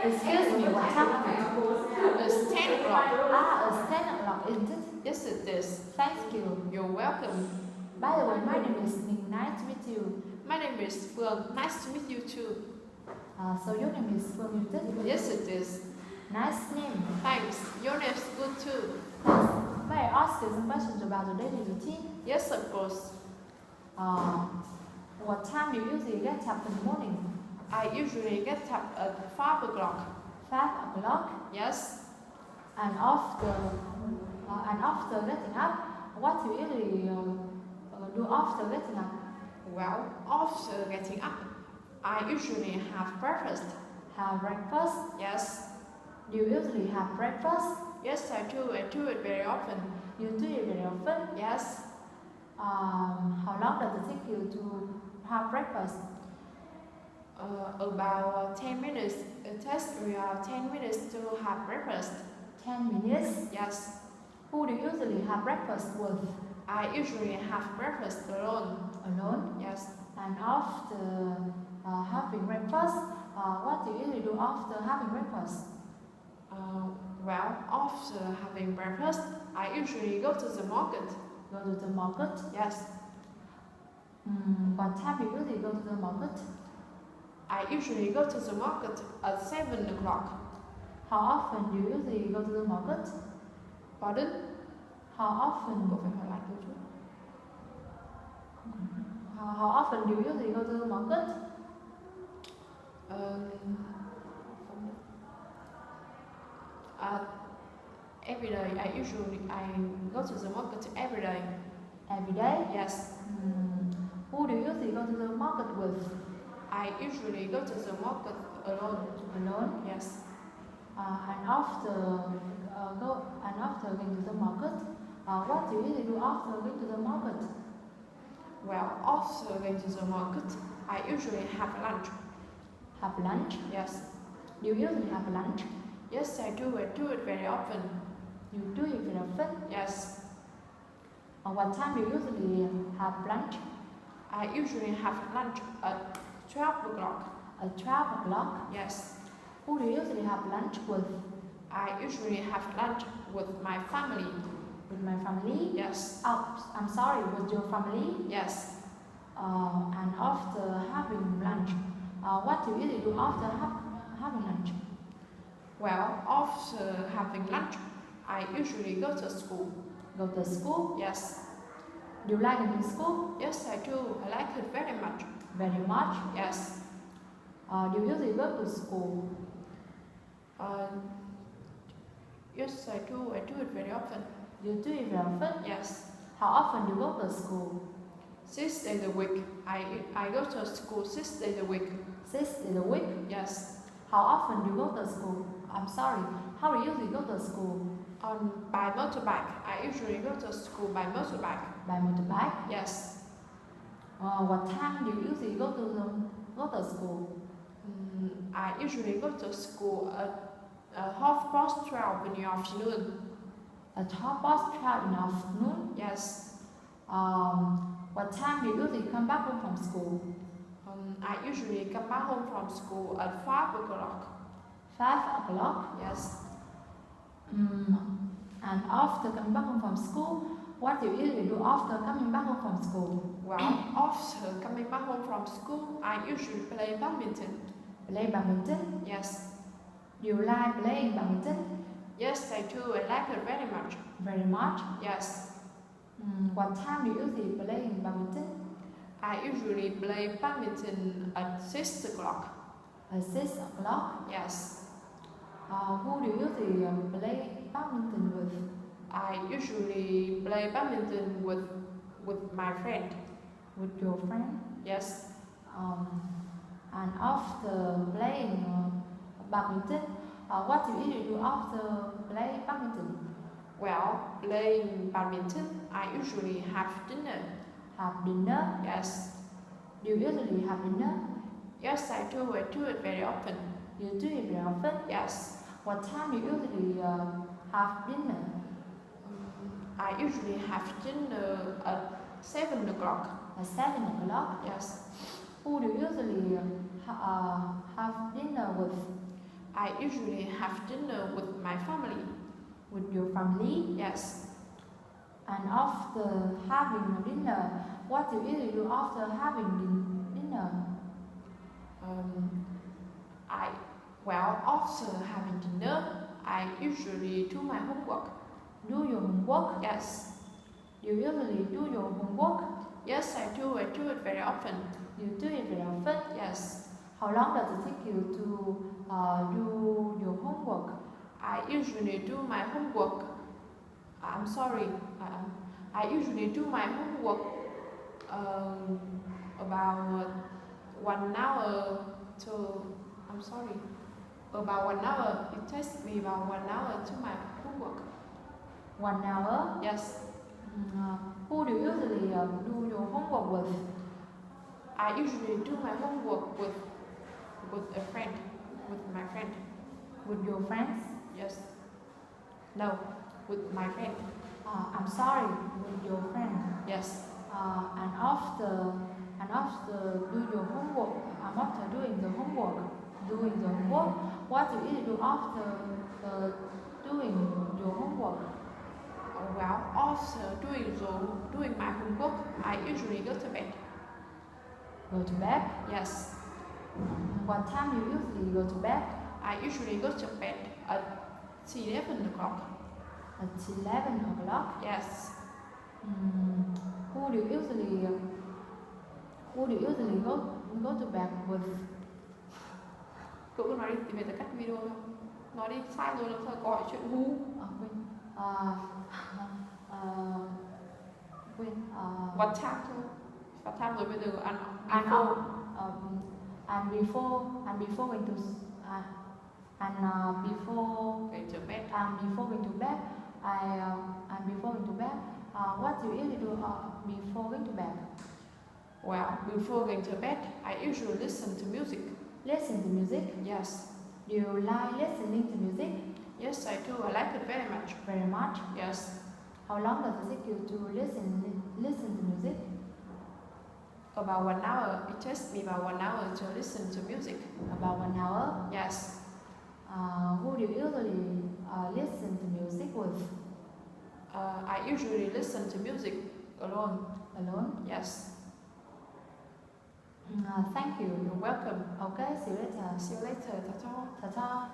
Excuse me, what time is it? It's 10 o'clock. It's 10 o'clock, isn't it? Yes, it is. Thank you. You're welcome. By the way, my name is Ning. Nice to meet you. My name is Phương. Nice to meet you too. So your name is Phương, isn't it? Yes, it is. Nice name. Thanks. Your name's good too. Thanks. May I ask you some questions about your daily routine? Yes, of course. What time do you usually get up in the morning? I usually get up at 5 o'clock. 5 o'clock? Yes. And after getting up, what do you usually do after getting up? Well, after getting up, I usually have breakfast. Have breakfast? Yes. Do you usually have breakfast? Yes, I do. I do it very often. You do it very often? Yes. How long does it take you to have breakfast? About 10 minutes. It takes around 10 minutes to have breakfast. 10 minutes? Yes. Who do you usually have breakfast with? I usually have breakfast alone. Alone? Yes. And after having breakfast, what do you usually do after having breakfast? Well, after having breakfast, I usually go to the market. Go to the market? Yes. What time do you usually go to the market? I usually go to the market at 7 o'clock. How often do you usually go to the market? Pardon? How often? Cô phải hỏi lại câu trước. How often do you usually go to the market? Every day. I go to the market every day. Every day? Yes. Who do you usually go to the market with? I usually go to the market alone. Alone? Yes. And after going to the market, what do you usually do after going to the market? Well, after going to the market, I usually have lunch. Have lunch? Yes. Do you usually have lunch? Yes, I do. I do it very often. You do it very often? Yes. What time do you usually have lunch? I usually have lunch at 12 o'clock. At 12 o'clock? Yes. Who do you usually have lunch with? I usually have lunch with my family. With my family? Yes. Oh, I'm sorry, with your family? Yes. And after having lunch, what do you usually do after having lunch? Well, after having lunch, I usually go to school. Go to school? Yes. Do you like it in school? Yes, I do. I like it very much. Very much? Yes. Do you usually go to school? Yes, I do. I do it very often. You do it very often? Yes. How often do you go to school? 6 days a week. I go to school 6 days a week. 6 days a week? Yes. How often do you go to school? I'm sorry, how do you usually go to school? By motorbike. I usually go to school by motorbike. By motorbike? Yes. What time do you usually go to school? I usually go to school at 12:30 in the afternoon. At 12:30 in the afternoon? Yes. What time do you usually come back home from school? I usually come back home from school at 5 o'clock. 5 o'clock? Yes. And after coming back home from school, what do you usually do after coming back home from school? Well, after coming back home from school, I usually play badminton. Play badminton? Yes. Do you like playing badminton? Yes, I do. I like it very much. Very much? Yes. What time do you usually play badminton? I usually play badminton at 6 o'clock. At 6 o'clock? Yes. Who do you usually play badminton with? I usually play badminton with my friend. With your friend? Yes. And after playing badminton, what do you usually do after playing badminton? Well, playing badminton, I usually have dinner. Have dinner? Yes. Do you usually have dinner? Yes, I do. I do it very often. You do it very often? Yes. What time do you usually have dinner? I usually have dinner at 7 o'clock. At 7 o'clock? Yes. Who do you usually I usually have dinner with my family. With your family. Yes. And after having dinner, what do you usually do after having dinner? After having dinner, I usually do my homework. Do your homework? Yes. You usually do your homework? Yes, I do. I do it very often. You do it very often? Yes. How long does it take you to do your homework? I usually do my homework. I'm sorry. I usually do my homework about 1 hour to. I'm sorry. About 1 hour. It takes me about 1 hour to my homework. 1 hour? Yes. Who do you usually do your homework with? I usually do my homework with a friend. With my friend. With your friends? Yes. No. With my friend. I'm sorry. With your friend? Yes. And after do your homework. After doing the homework, what do you do after doing your homework? After doing my homework, I usually go to bed. Go to bed? Yes. What time you usually go to bed? I usually go to bed at 11 o'clock. At 11 o'clock? Yes. Who do you usually go to bed with? Cậu cứ nói đi, tìm về cắt video không? Nói đi, sai rồi làm sao có hỏi chuyện ngu. What time thôi? What time rồi bây giờ ăn before. And before going to what do you usually do before going to bed? Before going to bed, I usually listen to music. Listen to music? Yes. Do you like listening to music? Yes, I do. I like it very much. Very much? Yes. How long does it take you to listen to music? About 1 hour. It takes me about 1 hour to listen to music. About 1 hour? Yes. Who do you usually listen to music with? I usually listen to music alone. Alone? Yes. Thank you. You're welcome. Okay, see you later. See you later. Ta-ta. Ta-ta.